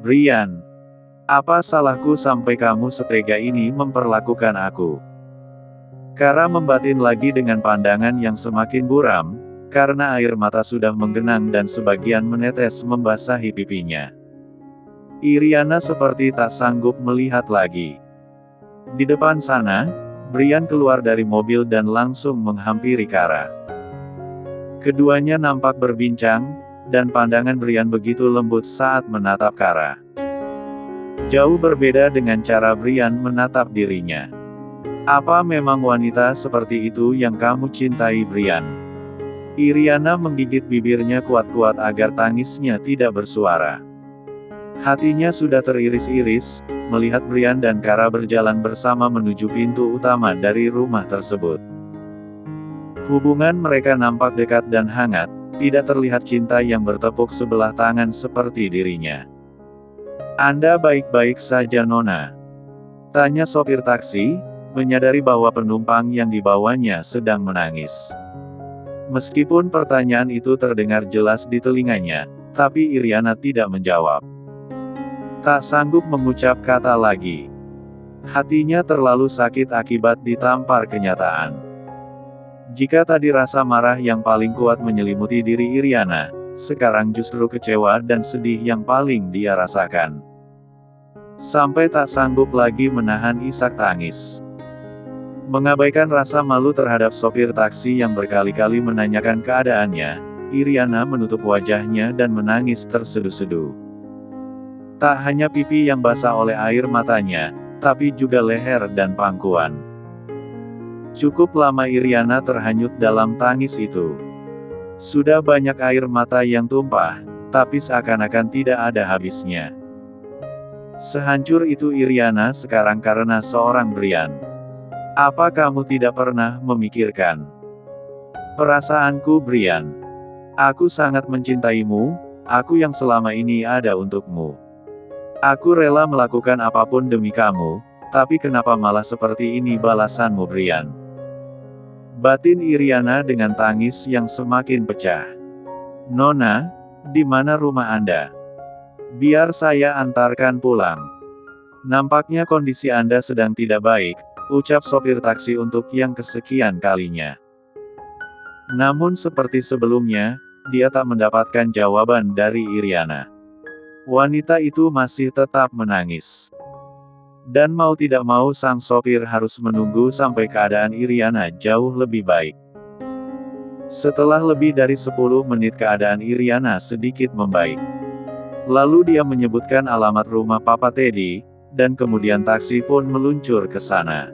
Brian, apa salahku sampai kamu setega ini memperlakukan aku? Kara membatin lagi dengan pandangan yang semakin buram, karena air mata sudah menggenang dan sebagian menetes membasahi pipinya. Iriana seperti tak sanggup melihat lagi. Di depan sana, Brian keluar dari mobil dan langsung menghampiri Kara. Keduanya nampak berbincang, dan pandangan Brian begitu lembut saat menatap Kara. Jauh berbeda dengan cara Brian menatap dirinya. Apa memang wanita seperti itu yang kamu cintai, Brian? Iriana menggigit bibirnya kuat-kuat agar tangisnya tidak bersuara. Hatinya sudah teriris-iris, melihat Brian dan Kara berjalan bersama menuju pintu utama dari rumah tersebut. Hubungan mereka nampak dekat dan hangat, tidak terlihat cinta yang bertepuk sebelah tangan seperti dirinya. Anda baik-baik saja, Nona? Tanya sopir taksi, menyadari bahwa penumpang yang dibawanya sedang menangis. Meskipun pertanyaan itu terdengar jelas di telinganya, tapi Iriana tidak menjawab. Tak sanggup mengucap kata lagi. Hatinya terlalu sakit akibat ditampar kenyataan. Jika tadi rasa marah yang paling kuat menyelimuti diri Iriana, sekarang justru kecewa dan sedih yang paling dia rasakan. Sampai tak sanggup lagi menahan isak tangis. Mengabaikan rasa malu terhadap sopir taksi yang berkali-kali menanyakan keadaannya, Iriana menutup wajahnya dan menangis terseduh-seduh. Tak hanya pipi yang basah oleh air matanya, tapi juga leher dan pangkuan. Cukup lama Iriana terhanyut dalam tangis itu. Sudah banyak air mata yang tumpah, tapi seakan-akan tidak ada habisnya. Sehancur itu Iriana sekarang karena seorang Brian. Apa kamu tidak pernah memikirkan perasaanku, Brian? Aku sangat mencintaimu, aku yang selama ini ada untukmu. Aku rela melakukan apapun demi kamu, tapi kenapa malah seperti ini balasanmu, Brian? Batin Iriana dengan tangis yang semakin pecah. Nona, di mana rumah Anda? Biar saya antarkan pulang. Nampaknya kondisi Anda sedang tidak baik, ucap sopir taksi untuk yang kesekian kalinya. Namun seperti sebelumnya, dia tak mendapatkan jawaban dari Iriana. Wanita itu masih tetap menangis. Dan mau tidak mau sang sopir harus menunggu sampai keadaan Iriana jauh lebih baik. Setelah lebih dari 10 menit keadaan Iriana sedikit membaik. Lalu dia menyebutkan alamat rumah Papa Teddy, dan kemudian taksi pun meluncur ke sana.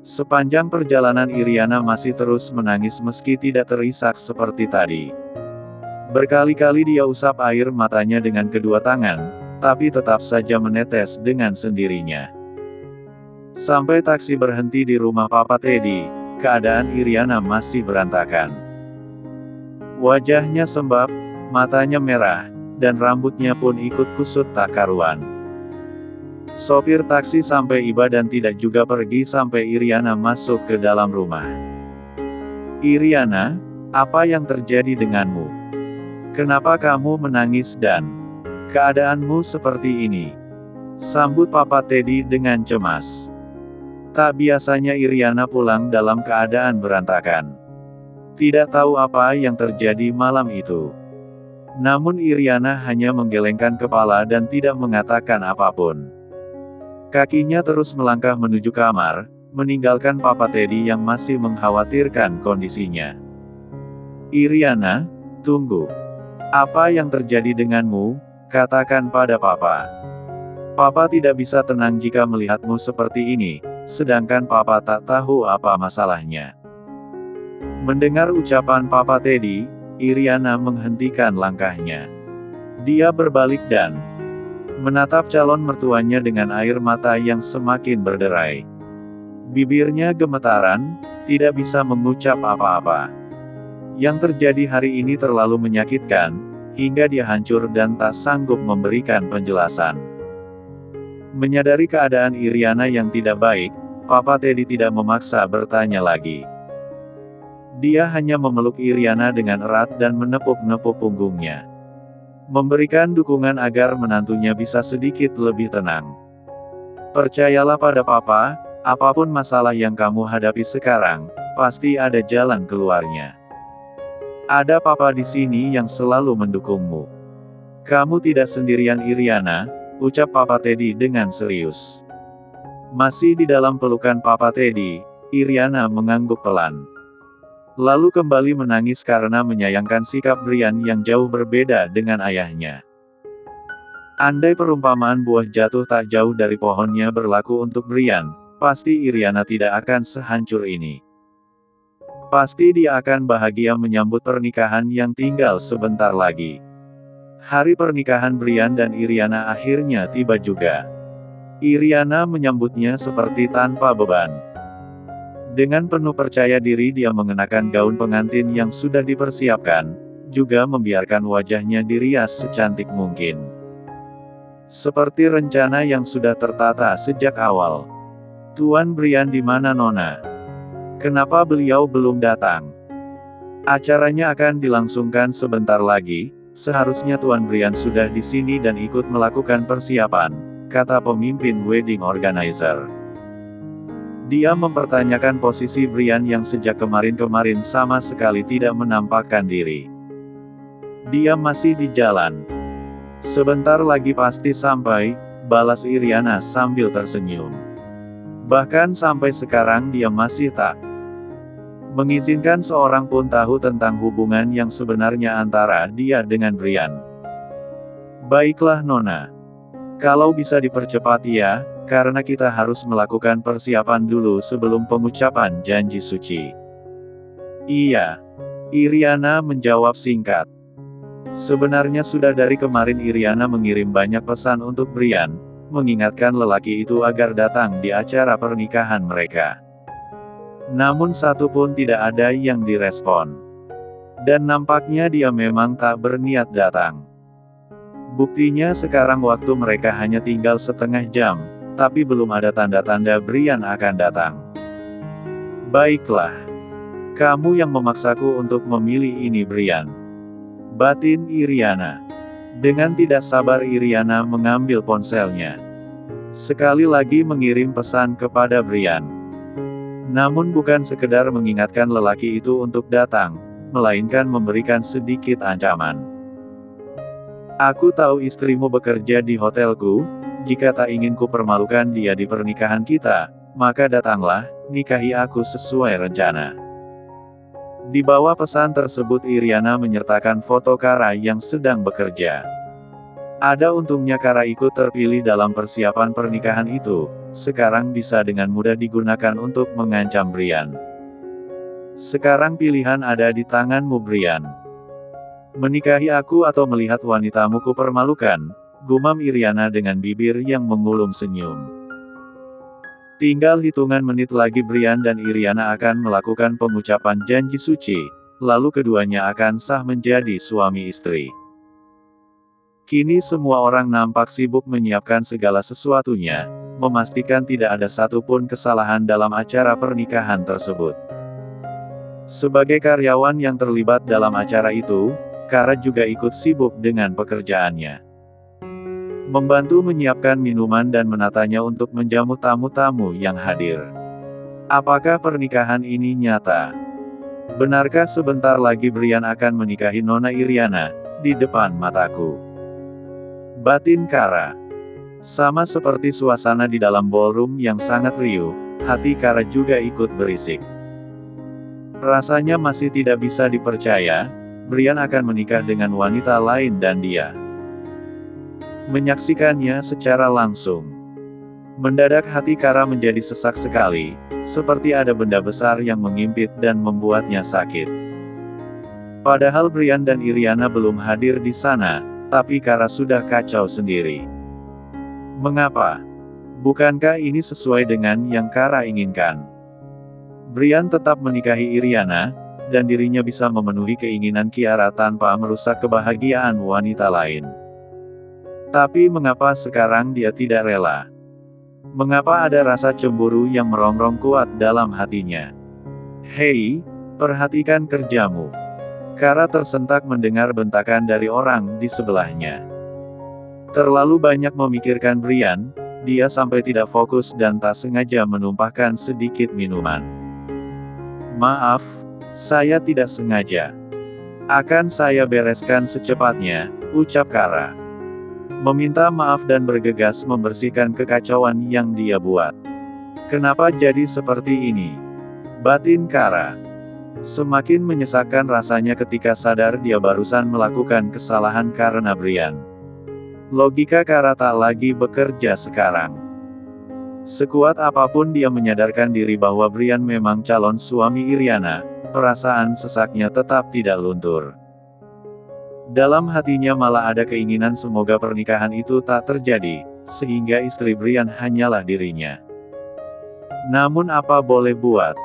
Sepanjang perjalanan Iriana masih terus menangis meski tidak terisak seperti tadi. Berkali-kali dia usap air matanya dengan kedua tangan, tapi tetap saja menetes dengan sendirinya. Sampai taksi berhenti di rumah Papa Teddy, keadaan Iriana masih berantakan. Wajahnya sembab, matanya merah, dan rambutnya pun ikut kusut tak karuan. Sopir taksi sampai iba dan tidak juga pergi sampai Iriana masuk ke dalam rumah. Iriana, apa yang terjadi denganmu? Kenapa kamu menangis dan keadaanmu seperti ini? Sambut Papa Teddy dengan cemas. Tak biasanya Iriana pulang dalam keadaan berantakan. Tidak tahu apa yang terjadi malam itu. Namun Iriana hanya menggelengkan kepala dan tidak mengatakan apapun. Kakinya terus melangkah menuju kamar, meninggalkan Papa Teddy yang masih mengkhawatirkan kondisinya. Iriana, tunggu. Apa yang terjadi denganmu? Katakan pada Papa. Papa tidak bisa tenang jika melihatmu seperti ini, sedangkan Papa tak tahu apa masalahnya. Mendengar ucapan Papa Teddy, Iriana menghentikan langkahnya. Dia berbalik dan menatap calon mertuanya dengan air mata yang semakin berderai. Bibirnya gemetaran, tidak bisa mengucap apa-apa. Yang terjadi hari ini terlalu menyakitkan, hingga dia hancur dan tak sanggup memberikan penjelasan. Menyadari keadaan Iriana yang tidak baik, Papa Teddy tidak memaksa bertanya lagi. Dia hanya memeluk Iriana dengan erat dan menepuk-nepuk punggungnya. memberikan dukungan agar menantunya bisa sedikit lebih tenang. Percayalah pada papa, apapun masalah yang kamu hadapi sekarang, pasti ada jalan keluarnya. Ada papa di sini yang selalu mendukungmu. Kamu tidak sendirian Iriana, ucap Papa Teddy dengan serius. Masih di dalam pelukan Papa Teddy, Iriana mengangguk pelan. Lalu kembali menangis karena menyayangkan sikap Brian yang jauh berbeda dengan ayahnya. Andai perumpamaan buah jatuh tak jauh dari pohonnya berlaku untuk Brian, pasti Iriana tidak akan sehancur ini. Pasti dia akan bahagia menyambut pernikahan yang tinggal sebentar lagi. Hari pernikahan Brian dan Iriana akhirnya tiba juga. Iriana menyambutnya seperti tanpa beban. Dengan penuh percaya diri dia mengenakan gaun pengantin yang sudah dipersiapkan, juga membiarkan wajahnya dirias secantik mungkin. Seperti rencana yang sudah tertata sejak awal. Tuan Brian di mana Nona? Kenapa beliau belum datang? Acaranya akan dilangsungkan sebentar lagi, seharusnya Tuan Brian sudah di sini dan ikut melakukan persiapan, kata pemimpin wedding organizer. Dia mempertanyakan posisi Brian yang sejak kemarin-kemarin sama sekali tidak menampakkan diri. Dia masih di jalan. Sebentar lagi pasti sampai, balas Iriana sambil tersenyum. Bahkan sampai sekarang dia masih tak mengizinkan seorang pun tahu tentang hubungan yang sebenarnya antara dia dengan Brian. Baiklah Nona. Kalau bisa dipercepat ya, karena kita harus melakukan persiapan dulu sebelum pengucapan janji suci. Iya. Iriana menjawab singkat. Sebenarnya sudah dari kemarin Iriana mengirim banyak pesan untuk Brian, mengingatkan lelaki itu agar datang di acara pernikahan mereka. Namun satu pun tidak ada yang direspon. Dan nampaknya dia memang tak berniat datang. Buktinya sekarang waktu mereka hanya tinggal setengah jam, tapi belum ada tanda-tanda Brian akan datang. Baiklah. Kamu yang memaksaku untuk memilih ini Brian. Batin Iriana. Dengan tidak sabar Iriana mengambil ponselnya. Sekali lagi mengirim pesan kepada Brian. Namun bukan sekedar mengingatkan lelaki itu untuk datang, melainkan memberikan sedikit ancaman. Aku tahu istrimu bekerja di hotelku, jika tak ingin ku permalukan dia di pernikahan kita, maka datanglah, nikahi aku sesuai rencana. Di bawah pesan tersebut Iriana menyertakan foto Kara yang sedang bekerja. Ada untungnya Kara ikut terpilih dalam persiapan pernikahan itu, sekarang bisa dengan mudah digunakan untuk mengancam Brian. Sekarang pilihan ada di tanganmu Brian. Menikahi aku atau melihat wanitamu ku permalukan, gumam Iriana dengan bibir yang mengulum senyum. Tinggal hitungan menit lagi Brian dan Iriana akan melakukan pengucapan janji suci, lalu keduanya akan sah menjadi suami istri. Kini semua orang nampak sibuk menyiapkan segala sesuatunya, memastikan tidak ada satupun kesalahan dalam acara pernikahan tersebut. Sebagai karyawan yang terlibat dalam acara itu, Kara juga ikut sibuk dengan pekerjaannya. Membantu menyiapkan minuman dan menatanya untuk menjamu tamu-tamu yang hadir. Apakah pernikahan ini nyata? Benarkah sebentar lagi Brian akan menikahi Nona Iriana, di depan mataku? Batin Kara. Sama seperti suasana di dalam ballroom yang sangat riuh, hati Kara juga ikut berisik. Rasanya masih tidak bisa dipercaya, Brian akan menikah dengan wanita lain dan dia menyaksikannya secara langsung. Mendadak hati Kara menjadi sesak sekali, seperti ada benda besar yang mengimpit dan membuatnya sakit. Padahal Brian dan Iriana belum hadir di sana, tapi Kara sudah kacau sendiri. Mengapa? Bukankah ini sesuai dengan yang Kara inginkan? Brian tetap menikahi Iriana, dan dirinya bisa memenuhi keinginan Kiara tanpa merusak kebahagiaan wanita lain. Tapi mengapa sekarang dia tidak rela? Mengapa ada rasa cemburu yang merongrong kuat dalam hatinya? Hei, perhatikan kerjamu. Kara tersentak mendengar bentakan dari orang di sebelahnya. Terlalu banyak memikirkan Brian, dia sampai tidak fokus dan tak sengaja menumpahkan sedikit minuman. Maaf, saya tidak sengaja. Akan saya bereskan secepatnya, ucap Kara. Meminta maaf dan bergegas membersihkan kekacauan yang dia buat. Kenapa jadi seperti ini? Batin Kara. Semakin menyesakkan rasanya ketika sadar dia barusan melakukan kesalahan karena Brian. Logika Kara tak lagi bekerja sekarang. Sekuat apapun dia menyadarkan diri bahwa Brian memang calon suami Iriana, perasaan sesaknya tetap tidak luntur. Dalam hatinya malah ada keinginan semoga pernikahan itu tak terjadi, sehingga istri Brian hanyalah dirinya. Namun apa boleh buat?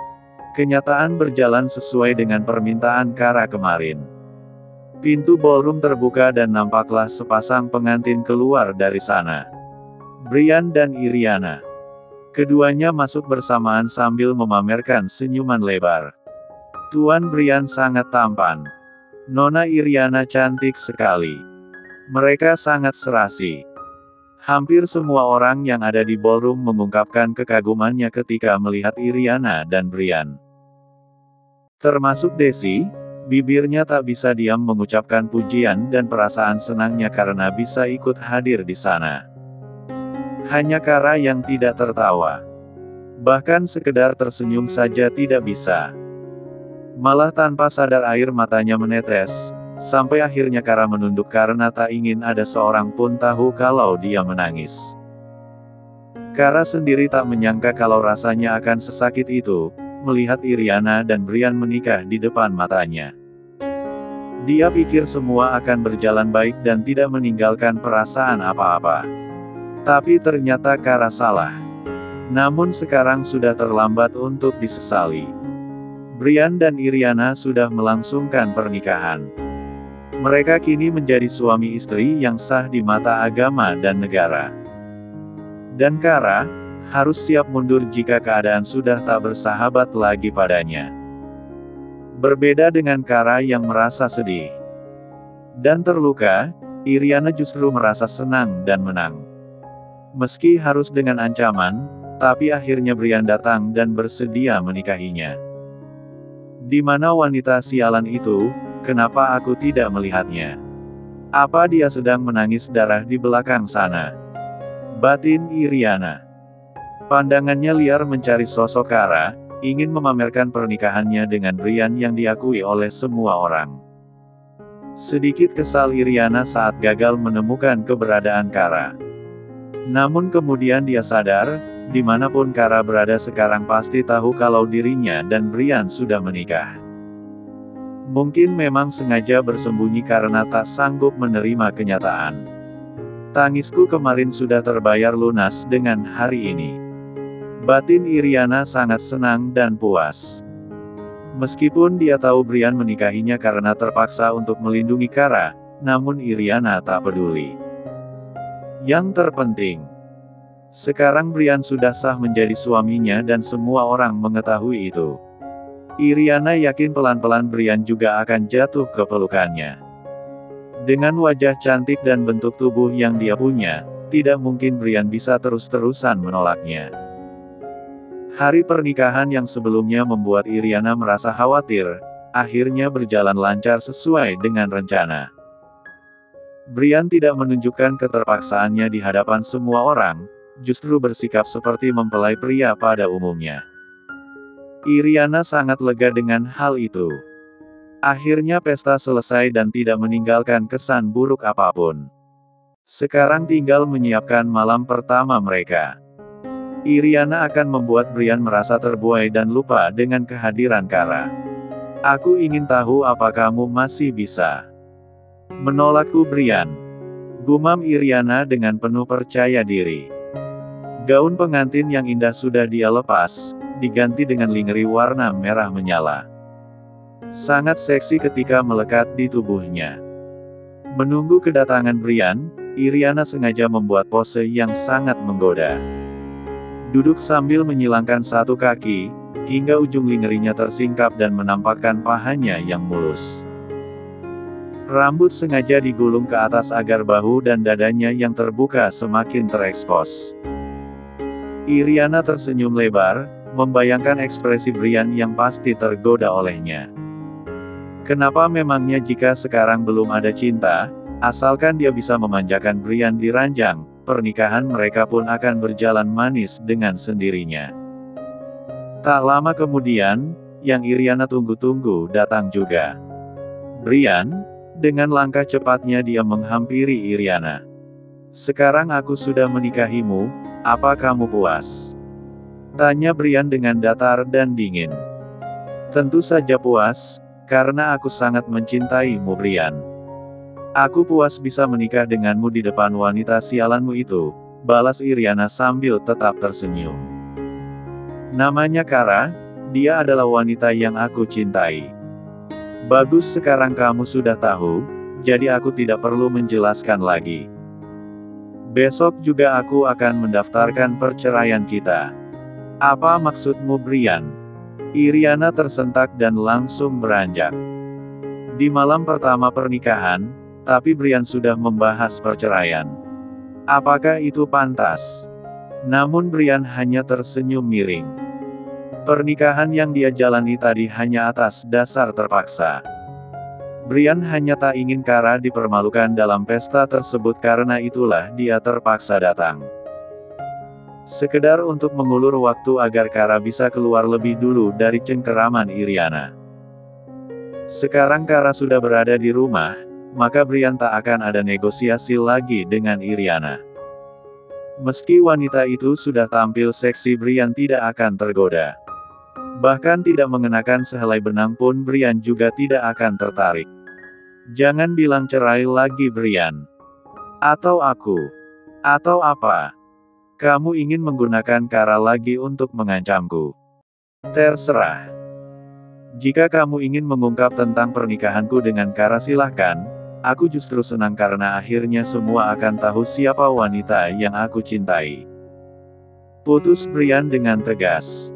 Kenyataan berjalan sesuai dengan permintaan Kara kemarin. Pintu ballroom terbuka dan nampaklah sepasang pengantin keluar dari sana. Brian dan Iriana. Keduanya masuk bersamaan sambil memamerkan senyuman lebar. Tuan Brian sangat tampan. Nona Iriana cantik sekali. Mereka sangat serasi. Hampir semua orang yang ada di ballroom mengungkapkan kekagumannya ketika melihat Iriana dan Brian. Termasuk Desi, bibirnya tak bisa diam mengucapkan pujian dan perasaan senangnya karena bisa ikut hadir di sana. Hanya Kara yang tidak tertawa. Bahkan sekedar tersenyum saja tidak bisa. Malah tanpa sadar air matanya menetes, sampai akhirnya Kara menunduk karena tak ingin ada seorang pun tahu kalau dia menangis. Kara sendiri tak menyangka kalau rasanya akan sesakit itu, melihat Iriana dan Brian menikah di depan matanya. Dia pikir semua akan berjalan baik dan tidak meninggalkan perasaan apa-apa. Tapi ternyata Kara salah. Namun sekarang sudah terlambat untuk disesali. Brian dan Iriana sudah melangsungkan pernikahan. Mereka kini menjadi suami istri yang sah di mata agama dan negara. Dan Kara harus siap mundur jika keadaan sudah tak bersahabat lagi padanya. Berbeda dengan Kara yang merasa sedih dan terluka, Iriana justru merasa senang dan menang. Meski harus dengan ancaman, tapi akhirnya Brian datang dan bersedia menikahinya. Di mana wanita sialan itu? Kenapa aku tidak melihatnya? Apa dia sedang menangis darah di belakang sana? Batin Iriana. Pandangannya liar mencari sosok Kara, ingin memamerkan pernikahannya dengan Brian yang diakui oleh semua orang. Sedikit kesal Iriana saat gagal menemukan keberadaan Kara. Namun kemudian dia sadar, dimanapun Kara berada sekarang pasti tahu kalau dirinya dan Brian sudah menikah. Mungkin memang sengaja bersembunyi karena tak sanggup menerima kenyataan. Tangisku kemarin sudah terbayar lunas dengan hari ini. Batin Iriana sangat senang dan puas. Meskipun dia tahu Brian menikahinya karena terpaksa untuk melindungi Kara, namun Iriana tak peduli. Yang terpenting, sekarang Brian sudah sah menjadi suaminya dan semua orang mengetahui itu. Iriana yakin pelan-pelan Brian juga akan jatuh ke pelukannya. Dengan wajah cantik dan bentuk tubuh yang dia punya, tidak mungkin Brian bisa terus-terusan menolaknya. Hari pernikahan yang sebelumnya membuat Iriana merasa khawatir, akhirnya berjalan lancar sesuai dengan rencana. Brian tidak menunjukkan keterpaksaannya di hadapan semua orang, justru bersikap seperti mempelai pria pada umumnya. Iriana sangat lega dengan hal itu. Akhirnya pesta selesai dan tidak meninggalkan kesan buruk apapun. Sekarang tinggal menyiapkan malam pertama mereka. Iriana akan membuat Brian merasa terbuai dan lupa dengan kehadiran Kara. Aku ingin tahu apa kamu masih bisa menolakku Brian. Gumam Iriana dengan penuh percaya diri. Gaun pengantin yang indah sudah dia lepas, diganti dengan lingerie warna merah menyala. Sangat seksi ketika melekat di tubuhnya. Menunggu kedatangan Brian, Iriana sengaja membuat pose yang sangat menggoda. Duduk sambil menyilangkan satu kaki, hingga ujung lingerinya tersingkap dan menampakkan pahanya yang mulus. Rambut sengaja digulung ke atas agar bahu dan dadanya yang terbuka semakin terekspos. Iriana tersenyum lebar, membayangkan ekspresi Brian yang pasti tergoda olehnya. Kenapa memangnya jika sekarang belum ada cinta, asalkan dia bisa memanjakan Brian di ranjang, pernikahan mereka pun akan berjalan manis dengan sendirinya. Tak lama kemudian, yang Iriana tunggu-tunggu datang juga. Brian, dengan langkah cepatnya dia menghampiri Iriana. "Sekarang aku sudah menikahimu, apa kamu puas?" Tanya Brian dengan datar dan dingin. "Tentu saja puas, karena aku sangat mencintaimu Brian. Aku puas bisa menikah denganmu di depan wanita sialanmu itu," balas Iriana sambil tetap tersenyum. "Namanya Kara, dia adalah wanita yang aku cintai." "Bagus, sekarang kamu sudah tahu, jadi aku tidak perlu menjelaskan lagi. Besok juga aku akan mendaftarkan perceraian kita." "Apa maksudmu Brian?" Iriana tersentak dan langsung beranjak. Di malam pertama pernikahan, tapi Brian sudah membahas perceraian. Apakah itu pantas? Namun Brian hanya tersenyum miring. Pernikahan yang dia jalani tadi hanya atas dasar terpaksa. Brian hanya tak ingin Kara dipermalukan dalam pesta tersebut, karena itulah dia terpaksa datang. Sekedar untuk mengulur waktu agar Kara bisa keluar lebih dulu dari cengkeraman Iriana. Sekarang Kara sudah berada di rumah, maka Brian tak akan ada negosiasi lagi dengan Iriana. Meski wanita itu sudah tampil seksi, Brian tidak akan tergoda. Bahkan tidak mengenakan sehelai benang pun Brian juga tidak akan tertarik. "Jangan bilang cerai lagi Brian. Atau aku. Atau apa? Kamu ingin menggunakan Kara lagi untuk mengancamku? Terserah. Jika kamu ingin mengungkap tentang pernikahanku dengan Kara silahkan, aku justru senang karena akhirnya semua akan tahu siapa wanita yang aku cintai." Putus Brian dengan tegas.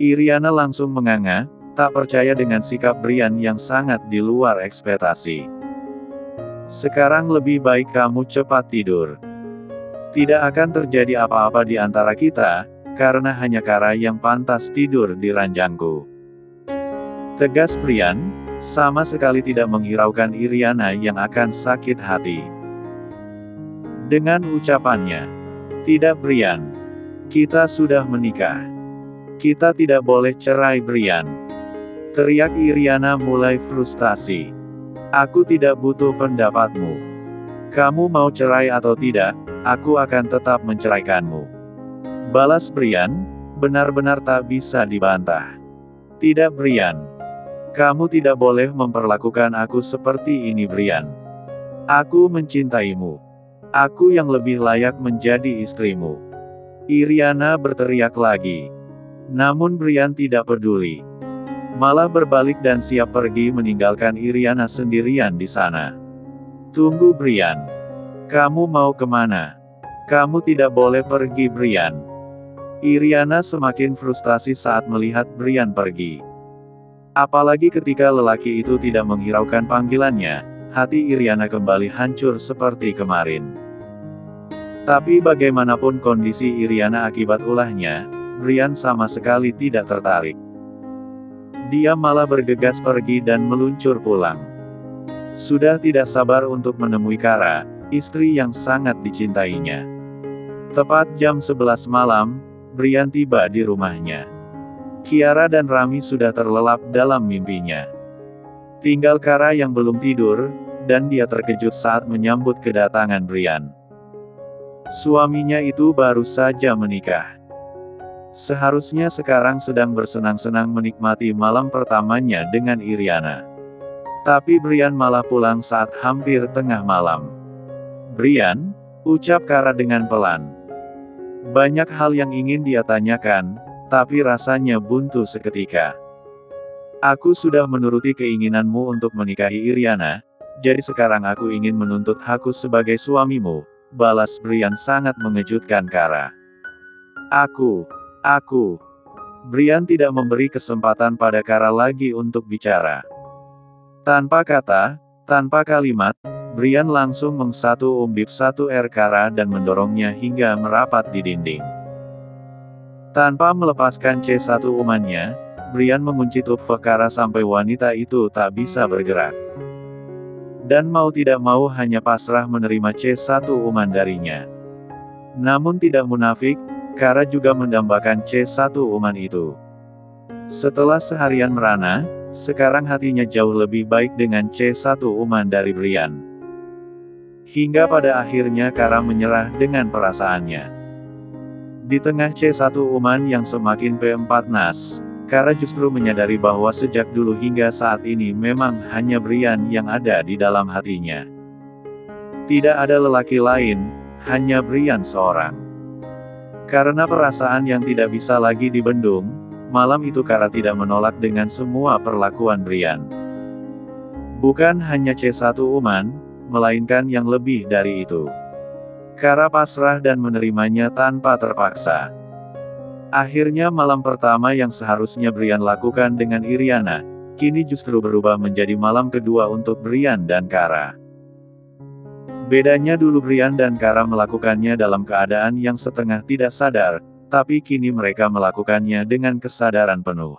Iriana langsung menganga, tak percaya dengan sikap Brian yang sangat di luar ekspektasi. "Sekarang lebih baik kamu cepat tidur. Tidak akan terjadi apa-apa di antara kita, karena hanya Kara yang pantas tidur di ranjangku," tegas Brian, sama sekali tidak menghiraukan Iriana yang akan sakit hati. Dengan ucapannya, "Tidak Brian. Kita sudah menikah. Kita tidak boleh cerai Brian," teriak Iriana mulai frustasi. "Aku tidak butuh pendapatmu. Kamu mau cerai atau tidak, aku akan tetap menceraikanmu," balas Brian, benar-benar tak bisa dibantah. "Tidak Brian. Kamu tidak boleh memperlakukan aku seperti ini Brian. Aku mencintaimu. Aku yang lebih layak menjadi istrimu," Iriana berteriak lagi. Namun Brian tidak peduli. Malah berbalik dan siap pergi meninggalkan Iriana sendirian di sana. "Tunggu Brian. Kamu mau kemana? Kamu tidak boleh pergi Brian." Iriana semakin frustasi saat melihat Brian pergi. Apalagi ketika lelaki itu tidak menghiraukan panggilannya, hati Iriana kembali hancur seperti kemarin. Tapi bagaimanapun kondisi Iriana akibat ulahnya, Brian sama sekali tidak tertarik. Dia malah bergegas pergi dan meluncur pulang. Sudah tidak sabar untuk menemui Kara, istri yang sangat dicintainya. Tepat jam 11 malam, Brian tiba di rumahnya. Kiara dan Rami sudah terlelap dalam mimpinya. Tinggal Kara yang belum tidur, dan dia terkejut saat menyambut kedatangan Brian. Suaminya itu baru saja menikah. Seharusnya sekarang sedang bersenang-senang menikmati malam pertamanya dengan Iriana. Tapi Brian malah pulang saat hampir tengah malam. "Brian," ucap Kara dengan pelan. Banyak hal yang ingin dia tanyakan, tapi rasanya buntu seketika. "Aku sudah menuruti keinginanmu untuk menikahi Iriana, jadi sekarang aku ingin menuntut hakku sebagai suamimu," balas Brian sangat mengejutkan Kara. Aku. Brian tidak memberi kesempatan pada Kara lagi untuk bicara. Tanpa kata, Tanpa kalimat, Brian langsung meng-1 1R Kara dan mendorongnya hingga merapat di dinding. Tanpa melepaskan C1 umannya, Brian mengunci tubuh Kara sampai wanita itu tak bisa bergerak. Dan mau tidak mau hanya pasrah menerima C1 uman darinya. Namun tidak munafik, Kara juga mendambakan C1 uman itu. Setelah seharian merana, sekarang hatinya jauh lebih baik dengan C1 uman dari Brian. Hingga pada akhirnya Kara menyerah dengan perasaannya. Di tengah C1 uman yang semakin panas, Kara justru menyadari bahwa sejak dulu hingga saat ini memang hanya Brian yang ada di dalam hatinya. Tidak ada lelaki lain, hanya Brian seorang. Karena perasaan yang tidak bisa lagi dibendung, malam itu Kara tidak menolak dengan semua perlakuan Brian. Bukan hanya C1 uman, melainkan yang lebih dari itu. Kara pasrah dan menerimanya tanpa terpaksa. Akhirnya malam pertama yang seharusnya Brian lakukan dengan Iriana, kini justru berubah menjadi malam kedua untuk Brian dan Kara. Bedanya dulu Brian dan Kara melakukannya dalam keadaan yang setengah tidak sadar, tapi kini mereka melakukannya dengan kesadaran penuh.